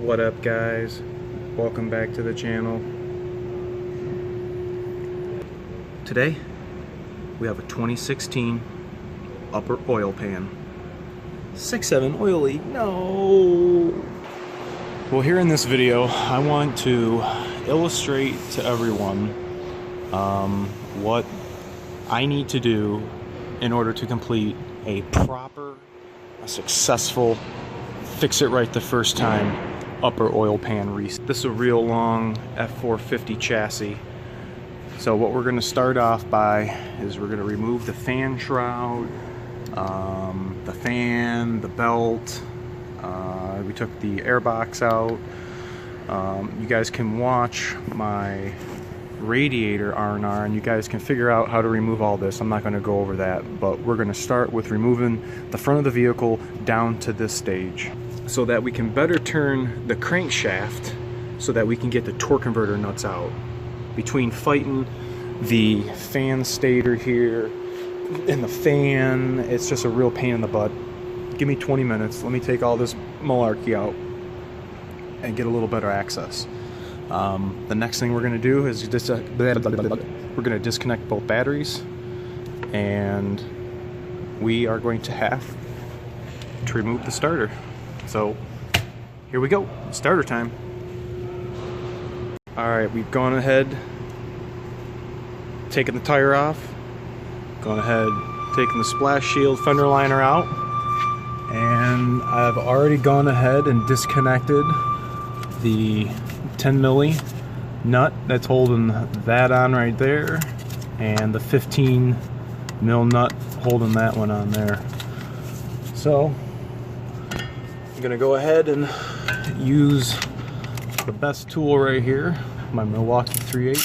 What up, guys? Welcome back to the channel. Today we have a 2016 upper oil pan. 6.7 oil leak. No. Well, here in this video I want to illustrate to everyone what I need to do in order to complete a successful fix it right the first time upper oil pan reset. This is a real long F450 chassis. So what we're going to start off by is we're going to remove the fan shroud, the fan, the belt. We took the air box out. You guys can watch my radiator R&R and you guys can figure out how to remove all this. I'm not going to go over that, but we're going to start with removing the front of the vehicle down to this stage so that we can better turn the crankshaft so that we can get the torque converter nuts out. Between fighting the fan stator here and the fan, it's just a real pain in the butt. Give me 20 minutes, let me take all this malarkey out and get a little better access. The next thing we're going to do is we're going to disconnect both batteries, and we are going to have to remove the starter. So here we go, starter time. Alright, we've gone ahead, taken the tire off, gone ahead, taken the splash shield fender liner out, and I've already gone ahead and disconnected the 10 milli nut that's holding that on right there, and the 15 mil nut holding that one on there. So I'm gonna go ahead and use the best tool right here, my Milwaukee 3/8.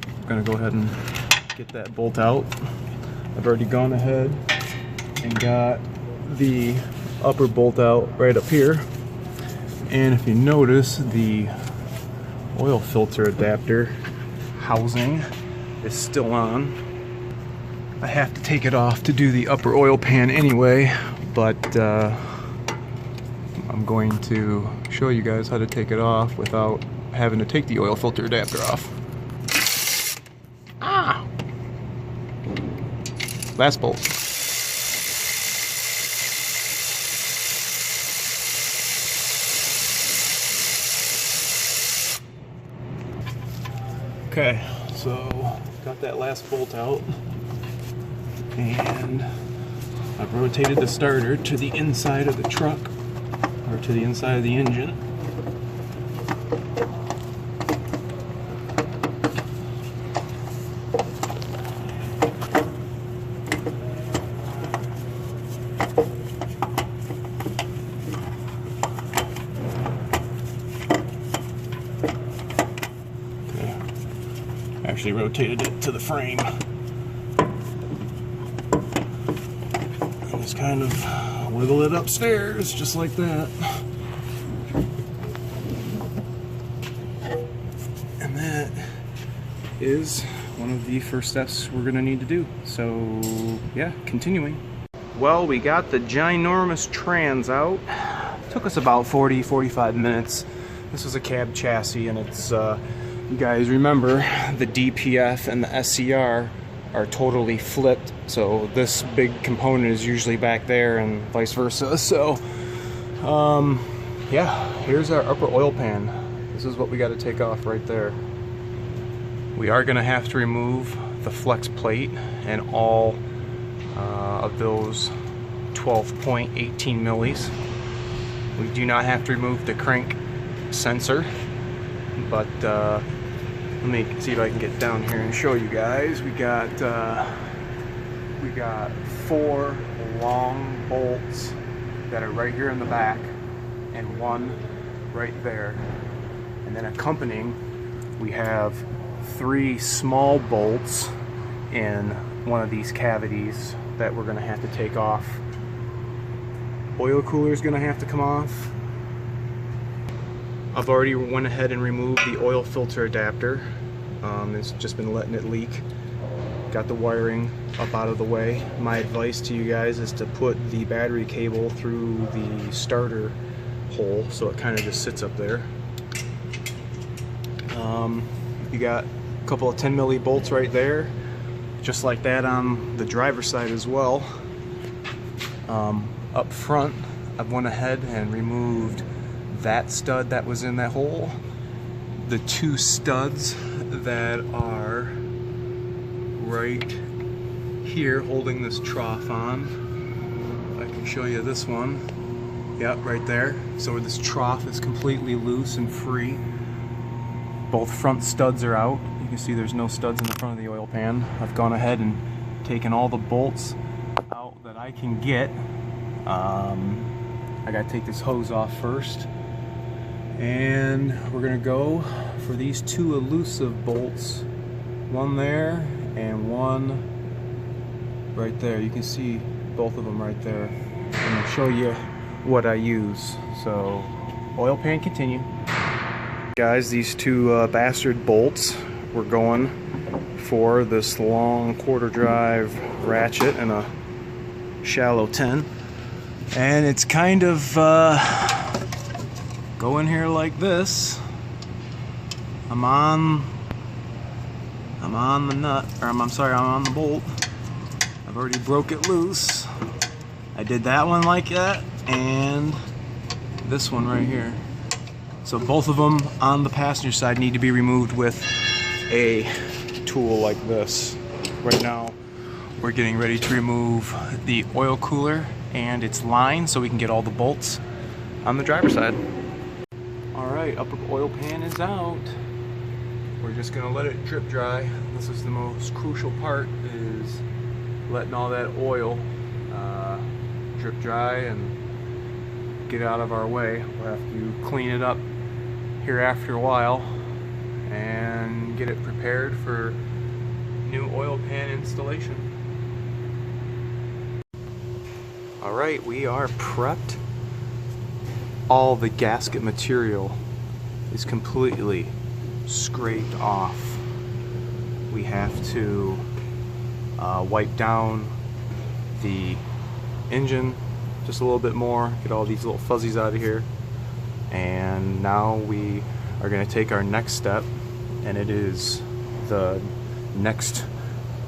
I'm gonna go ahead and get that bolt out. I've already gone ahead and got the upper bolt out right up here, and if you notice, the oil filter adapter housing is still on. I have to take it off to do the upper oil pan anyway, but I'm going to show you guys how to take it off without having to take the oil filter adapter off. Ah! Last bolt. Okay, so got that last bolt out, and I've rotated the starter to the inside of the truck, or to the inside of the engine. Actually rotated it to the frame and just kind of wiggle it upstairs just like that, and that is one of the first steps we're gonna need to do. So yeah, continuing. Well, we got the ginormous trans out. Took us about 40-45 minutes. This was a cab chassis, and it's you guys remember the DPF and the SCR are totally flipped, so this big component is usually back there and vice versa. So yeah, here's our upper oil pan. This is what we got to take off right there. We are going to have to remove the flex plate and all of those 12.18 millis. We do not have to remove the crank sensor, but let me see if I can get down here and show you guys. We got 4 long bolts that are right here in the back, and 1 right there. And then accompanying, we have 3 small bolts in one of these cavities that we're going to have to take off. Oil cooler is going to have to come off. I've already went ahead and removed the oil filter adapter. It's just been letting it leak. got the wiring up out of the way. My advice to you guys is to put the battery cable through the starter hole so it kind of just sits up there. You got a couple of 10 milli bolts right there, just like that on the driver's side as well. Up front, I've went ahead and removed that stud that was in that hole. The two studs that are right here holding this trough on. I can show you this one. Yep, right there. So this trough is completely loose and free. Both front studs are out. You can see there's no studs in the front of the oil pan. I've gone ahead and taken all the bolts out that I can get. I gotta take this hose off first. And we're gonna go for these two elusive bolts. One there and one right there. You can see both of them right there. I'm gonna show you what I use. So, oil pan continue. Guys, these two bastard bolts, we're going for this long quarter drive ratchet and a shallow 10. And it's kind of go in here like this. I'm on the nut, or I'm on the bolt. I've already broke it loose. I did that one like that, and this one right here. So both of them on the passenger side need to be removed with a tool like this. Right now, we're getting ready to remove the oil cooler and its line so we can get all the bolts on the driver's side. Alright, upper oil pan is out. We're just gonna let it drip dry. This is the most crucial part, is letting all that oil drip dry and get out of our way. We'll have to clean it up here after a while and get it prepared for new oil pan installation. Alright, we are prepped. All the gasket material is completely scraped off. We have to wipe down the engine just a little bit more, get all these little fuzzies out of here, and now we are going to take our next step, and it is the next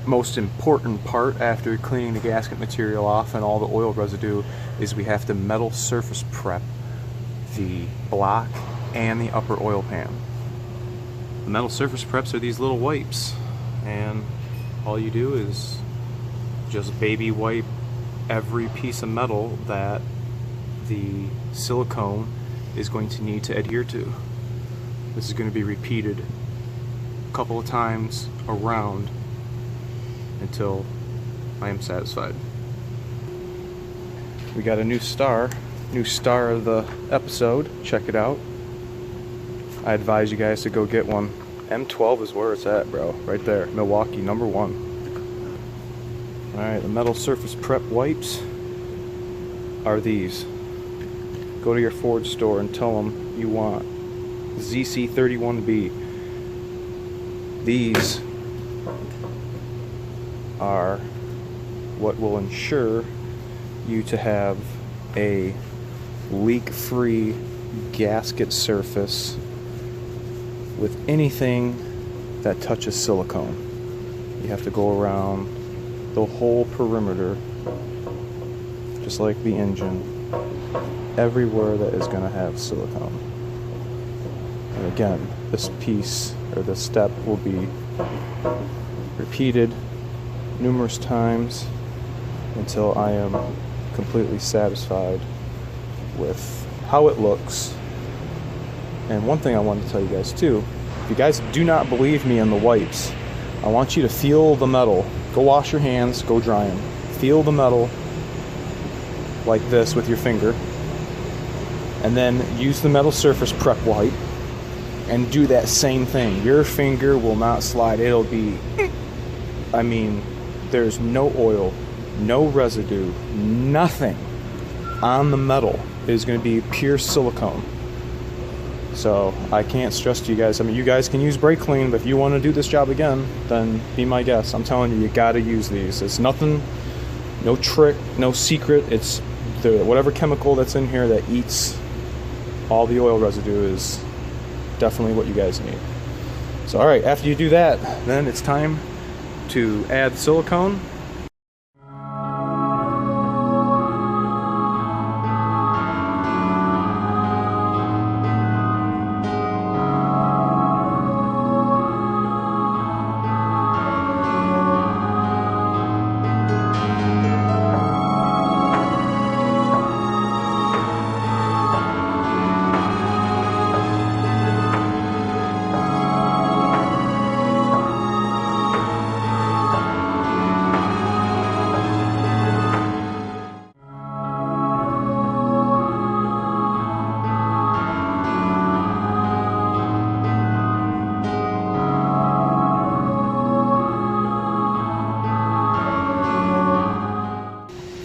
most important part after cleaning the gasket material off and all the oil residue, is we have to metal surface prep the block and the upper oil pan. The metal surface preps are these little wipes, and all you do is just baby wipe every piece of metal that the silicone is going to need to adhere to. This is going to be repeated a couple of times around until I am satisfied. We got a new star of the episode. Check it out. I advise you guys to go get one. M12 is where it's at, bro. Right there. Milwaukee, #1. Alright, the metal surface prep wipes are these. Go to your Ford store and tell them you want ZC31B. These are what will ensure you to have a leak-free gasket surface with anything that touches silicone. You have to go around the whole perimeter, just like the engine, everywhere that is going to have silicone. And again, this piece, or this step, will be repeated numerous times until I am completely satisfied with how it looks. And one thing I wanted to tell you guys too, if you guys do not believe me in the wipes, I want you to feel the metal. Go wash your hands, go dry them. Feel the metal like this with your finger, and then use the metal surface prep wipe and do that same thing. Your finger will not slide. It'll be, I mean, there's no oil, no residue, nothing on the metal. It is going to be pure silicone. So I can't stress to you guys, I mean, you guys can use brake clean, but if you want to do this job again, then be my guest. I'm telling you, you gotta use these. It's nothing, no trick, no secret. It's whatever chemical that's in here that eats all the oil residue is definitely what you guys need. So all right, after you do that, then it's time to add silicone.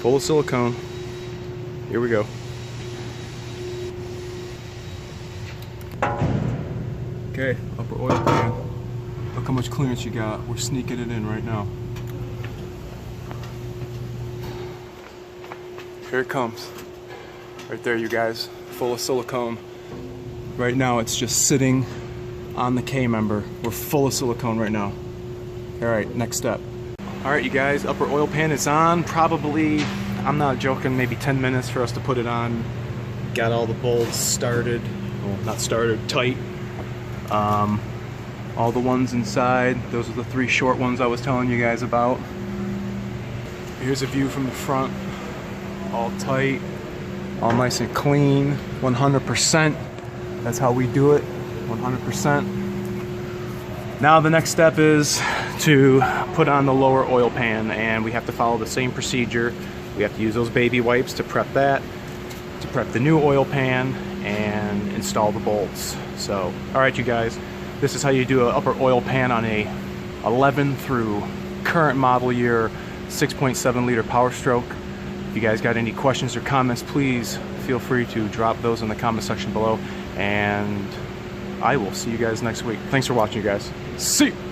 Full of silicone. Here we go. Okay, upper oil pan. Look how much clearance you got. We're sneaking it in right now. Here it comes. Right there, you guys. Full of silicone. Right now it's just sitting on the K-member. We're full of silicone right now. Alright, next step. Alright, you guys, upper oil pan is on. Probably, I'm not joking, maybe 10 minutes for us to put it on. Got all the bolts started. Well, not started, tight. All the ones inside, those are the 3 short ones I was telling you guys about. Here's a view from the front. All tight, all nice and clean, 100%. That's how we do it, 100%. Now the next step is to put on the lower oil pan, and we have to follow the same procedure. We have to use those baby wipes to prep that, to prep the new oil pan, and install the bolts. So, alright you guys, this is how you do an upper oil pan on a 11 through current model year 6.7 liter Powerstroke. If you guys got any questions or comments, please feel free to drop those in the comment section below, and I will see you guys next week. Thanks for watching, you guys. See you.